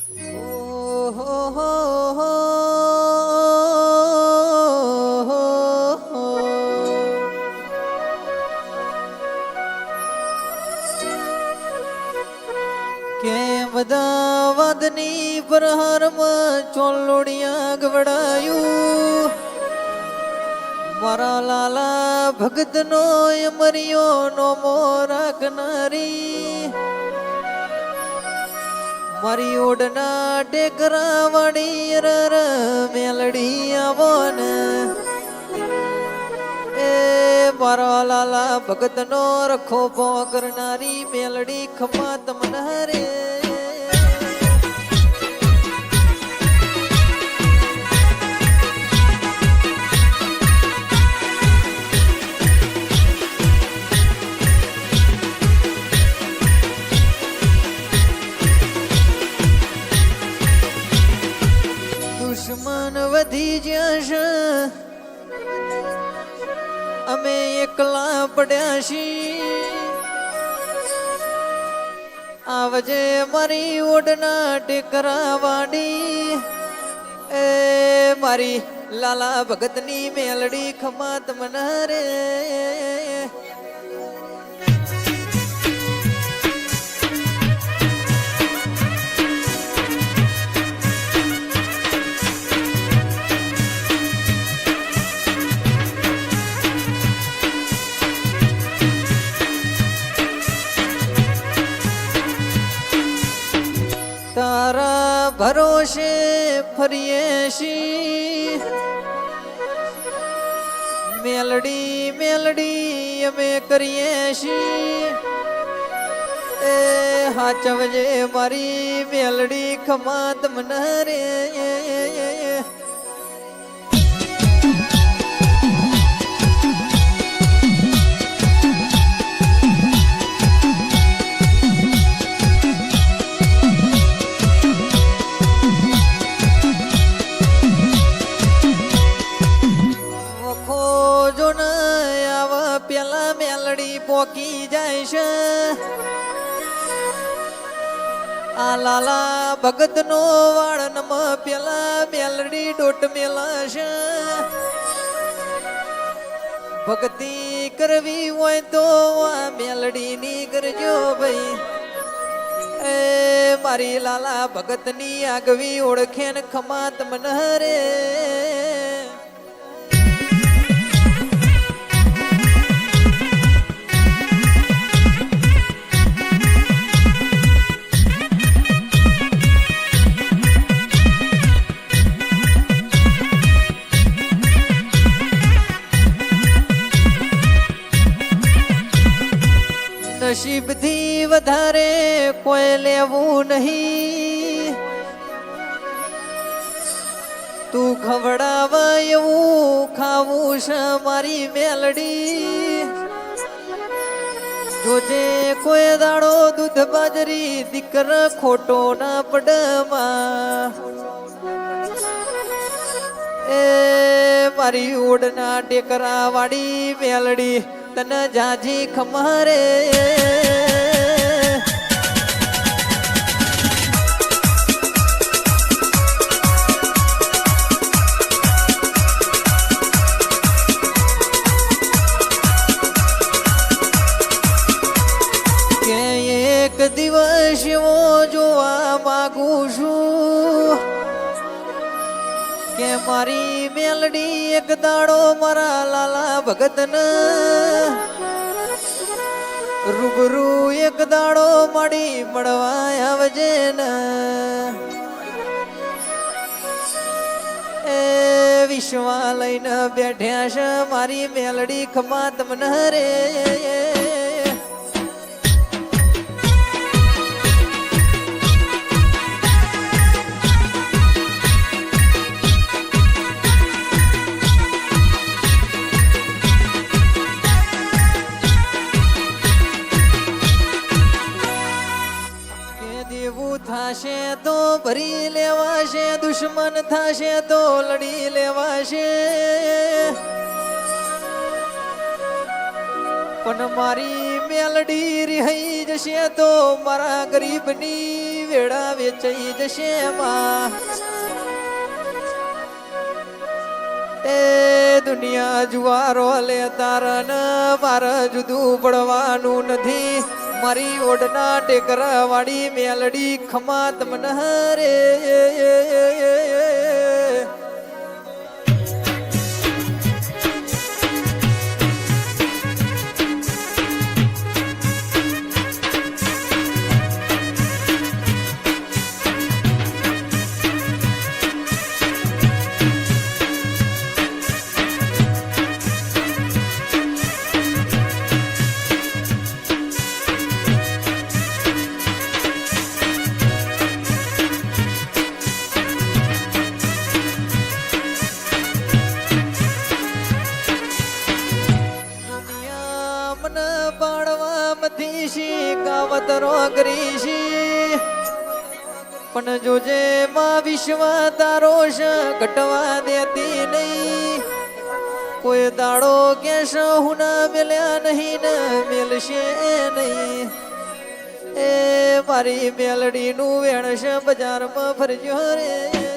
ઓ હો હો હો હો. કેમ દાવદની પ્રહારમાં ચોલોડિયા ગવડાયું મારા લાલા ભગતનો અમરિયો નો રાખનારી મારી ઓડના ટેકરા વાળી રર મેલડી આવો ને એ મારા લાલા ભગતનો રખો ભો કરનારી મેલડી ખમા તમને રે. દુશ્મન વધી જશે અમે એકલા પડ્યા છીએ આવજે મારી ઓડના ટેકરા વાડી એ મારી લાલા ભગતની મેલડી ખમા તમને રે. તારા ભરોસે ફરીએ છી મેલડી મેલડી અમે કરીએ છીએ એ હાચવજે મારી મેલડી ખમા તમને રે. પેલા મેલડી પોકી જાય છે આ લાલા ભગત નો વાળન પેલા મેલડી ડોટ મેલા છે ભક્તિ કરવી હોય તો આ મેલડી ની કરજો ભાઈ એ મારી લાલા ભગત ની આગવી ઓળખે ને ખમા તમને રે. નસીબથી વધારે કોઈ લેવું નહીં તું ખવડાવા એવું ખાવું છે મારી મેલડી જોજે કોઈ દાડો દૂધ બાજરી દીકર ખોટો ના પડમાં એ મારી ઓડના ટેકરા વાળી મેલડી તને જાજી ખમારે. કે એક દિવસ એવો જોવા માંગુ છું કે મારી મેલડી એક દાડો મારા લાલા ભગતને રૂબરૂ એક દાડો મળી મળવા આવજે ને એ વિશ્વા લઈને બેઠ્યા છે મારી મેલડી ખમા તમને રે. થાશે તો ભરી લેવાશે દુશ્મન થાશે તો લડી લેવાશે પણ મારી મેલડી રહી જશે તો મારા ગરીબની વેળા વેચાઈ જશે માં એ દુનિયા જુવારો લે તારન મારે જુદું પડવાનું નથી મારી ઓડના ટેકરા વાળી મેલડી ખમા તમને રે કાવતરો કરીશી પણ જોજે માં વિશ્વ તારો ઘટવા દેતી નહીં કોઈ દાડો કેશ હું ના મેલ્યા નહીં ને મેલશે નહીં એ મારી મેલડી નું વેણ છે બજારમાં ફરજો રે